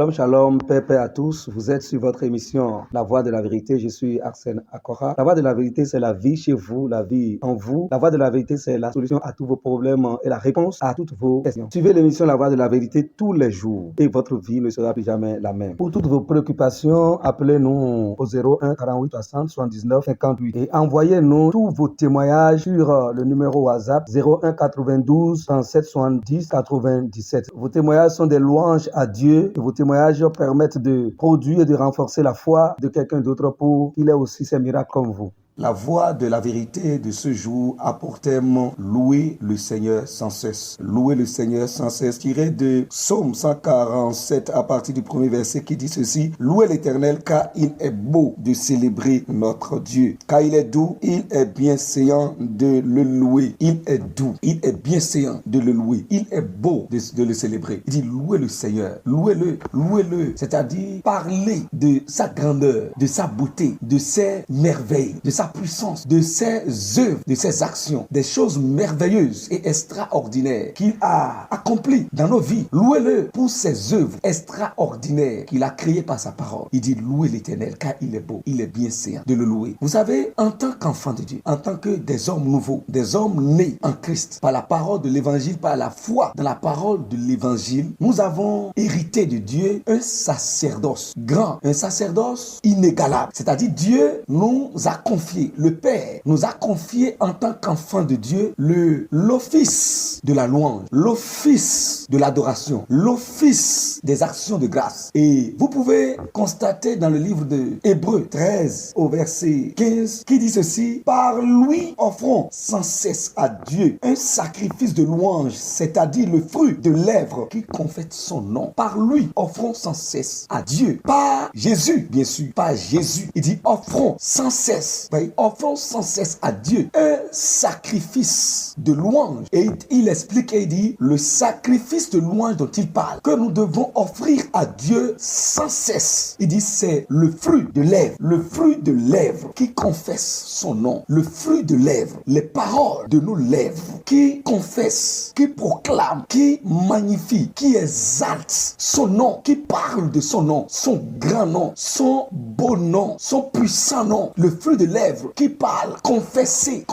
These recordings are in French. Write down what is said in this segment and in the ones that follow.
Shalom, shalom, paix à tous. Vous êtes sur votre émission La Voix de la Vérité. Je suis Arsène Akora. La Voix de la Vérité, c'est la vie chez vous, la vie en vous. La Voix de la Vérité, c'est la solution à tous vos problèmes et la réponse à toutes vos questions. Suivez l'émission La Voix de la Vérité tous les jours et votre vie ne sera plus jamais la même. Pour toutes vos préoccupations, appelez-nous au 01 48 60 79 58 et envoyez-nous tous vos témoignages sur le numéro WhatsApp 01 92 37 70 97. Vos témoignages sont des louanges à Dieu et vos témoignages permettent de produire et de renforcer la foi de quelqu'un d'autre pour qu'il ait aussi ses miracles comme vous. La voix de la vérité de ce jour a pour thème louer le Seigneur sans cesse. Louer le Seigneur sans cesse, tiré de Psaume 147 à partir du premier verset qui dit ceci: louez l'Éternel car il est beau de célébrer notre Dieu. Car il est doux, il est bienséant de le louer. Il est doux, il est bienséant de le louer. Il est beau de le célébrer. Il dit louez le Seigneur, louez-le, louez-le. C'est-à-dire parler de sa grandeur, de sa beauté, de ses merveilles, de sa puissance, de ses œuvres, de ses actions, des choses merveilleuses et extraordinaires qu'il a accomplies dans nos vies. Louez-le pour ses œuvres extraordinaires qu'il a créées par sa parole. Il dit louez l'Éternel car il est beau, il est bienséant de le louer. Vous savez, en tant qu'enfant de Dieu, en tant que des hommes nouveaux, des hommes nés en Christ, par la parole de l'Évangile, par la foi dans la parole de l'Évangile, nous avons hérité de Dieu un sacerdoce grand, un sacerdoce inégalable. C'est-à-dire Dieu nous a confié, le Père nous a confié en tant qu'enfant de Dieu l'office de la louange, l'office de l'adoration, l'office des actions de grâce. Et vous pouvez constater dans le livre de Hébreux 13 au verset 15 qui dit ceci: par lui offrons sans cesse à Dieu un sacrifice de louange, c'est-à-dire le fruit de lèvres qui confesse son nom. Par lui offrons sans cesse à Dieu, par Jésus, bien sûr, par Jésus. Il dit offrons sans cesse, offrons sans cesse à Dieu un sacrifice de louange. Et il explique et il dit le sacrifice de louange dont il parle, que nous devons offrir à Dieu sans cesse. Il dit c'est le fruit de lèvres qui confesse son nom, le fruit de lèvres, les paroles de nos lèvres qui confessent, qui proclament, qui magnifient, qui exaltent son nom, qui parlent de son nom, son grand nom, son beau nom, son puissant nom, le fruit de lèvres qui parle, confesser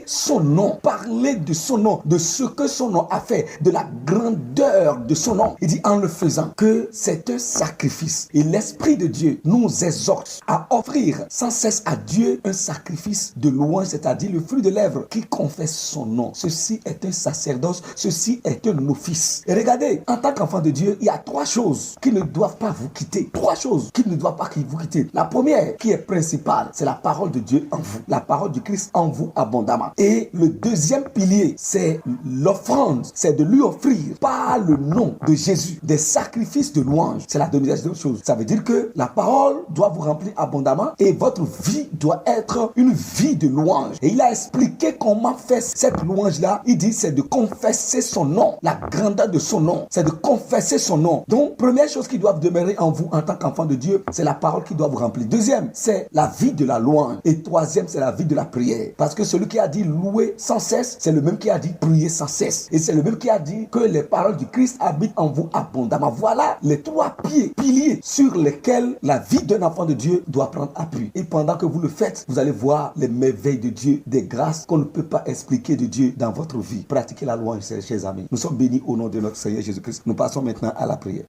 son nom, parler de son nom, de ce que son nom a fait, de la grandeur de son nom. Il dit en le faisant que c'est un sacrifice. Et l'Esprit de Dieu nous exhorte à offrir sans cesse à Dieu un sacrifice de louange, c'est-à-dire le fruit de lèvres qui confesse son nom. Ceci est un sacerdoce, ceci est un office. Et regardez, en tant qu'enfant de Dieu, il y a trois choses qui ne doivent pas vous quitter. Trois choses qui ne doivent pas vous quitter. La première, qui est principale, c'est la parole de Dieu en vous, la parole du Christ en vous abondamment. Et le deuxième pilier, c'est l'offrande, c'est de lui offrir par le nom de Jésus des sacrifices de louange. C'est la deuxième chose. Ça veut dire que la parole doit vous remplir abondamment et votre vie doit être une vie de louange. Et il a expliqué comment faire cette louange-là. Il dit c'est de confesser son nom, la grandeur de son nom, c'est de confesser son nom. Donc, première chose qui doit demeurer en vous en tant qu'enfant de Dieu, c'est la parole qui doit vous remplir. Deuxième, c'est la vie de la louange. Et troisième, c'est la vie de la prière. Parce que celui qui a dit louer sans cesse, c'est le même qui a dit prier sans cesse. Et c'est le même qui a dit que les paroles du Christ habitent en vous abondamment. Voilà les trois piliers sur lesquels la vie d'un enfant de Dieu doit prendre appui. Et pendant que vous le faites, vous allez voir les merveilles de Dieu, des grâces qu'on ne peut pas expliquer de Dieu dans votre vie. Pratiquez la louange, chers amis. Nous sommes bénis au nom de notre Seigneur Jésus-Christ. Nous passons maintenant à la prière.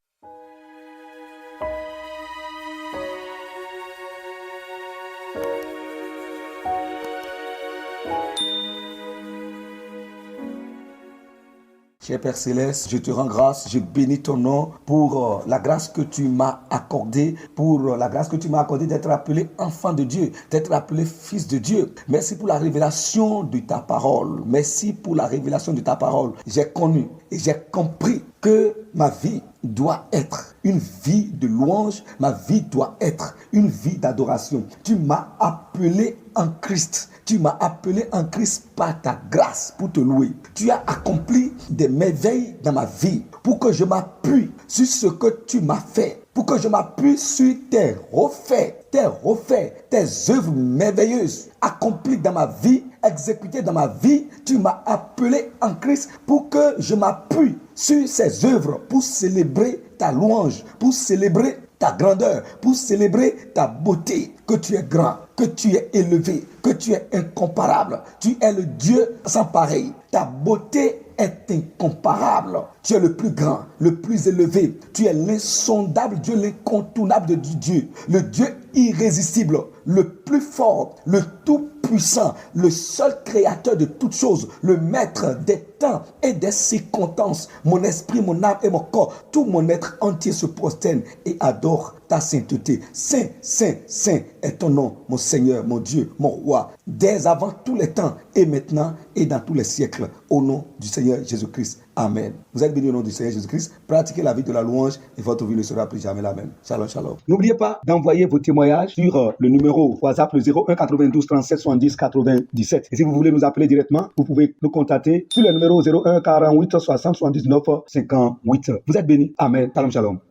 Cher Père Céleste, je te rends grâce, je bénis ton nom pour la grâce que tu m'as accordée, d'être appelé enfant de Dieu, d'être appelé fils de Dieu. Merci pour la révélation de ta parole. Merci pour la révélation de ta parole. J'ai connu et j'ai compris que ma vie doit être une vie de louange, ma vie doit être une vie d'adoration. Tu m'as appelé en Christ. Tu m'as appelé en Christ par ta grâce pour te louer. Tu as accompli des merveilles dans ma vie pour que je m'appuie sur ce que tu m'as fait pour que je m'appuie sur tes œuvres merveilleuses accomplies dans ma vie, exécutées dans ma vie. Tu m'as appelé en Christ pour que je m'appuie sur ces œuvres pour célébrer ta louange, pour célébrer ta grandeur, pour célébrer ta beauté, que tu es grand, que tu es élevé, que tu es incomparable. Tu es le Dieu sans pareil. Ta beauté est incomparable. Tu es le plus grand, le plus élevé. Tu es l'insondable Dieu, l'incontournable Dieu, le Dieu irrésistible, le plus fort, le tout-puissant, le seul créateur de toutes choses, le maître des temps et des circonstances. Mon esprit, mon âme et mon corps, tout mon être entier se prosterne et adore ta sainteté. Saint, saint, saint est ton nom, mon Seigneur, mon Dieu, mon roi, dès avant tous les temps et maintenant et dans tous les siècles, au nom du Seigneur Jésus-Christ. Amen. Vous êtes bénis au nom du Seigneur Jésus-Christ. Pratiquez la vie de la louange et votre vie ne sera plus jamais la même. Shalom, shalom. N'oubliez pas d'envoyer vos témoignages sur le numéro WhatsApp, le 01 92 37 70 97. Et si vous voulez nous appeler directement, vous pouvez nous contacter sur le numéro 01 48 60 79 58. Vous êtes bénis. Amen. Shalom, shalom.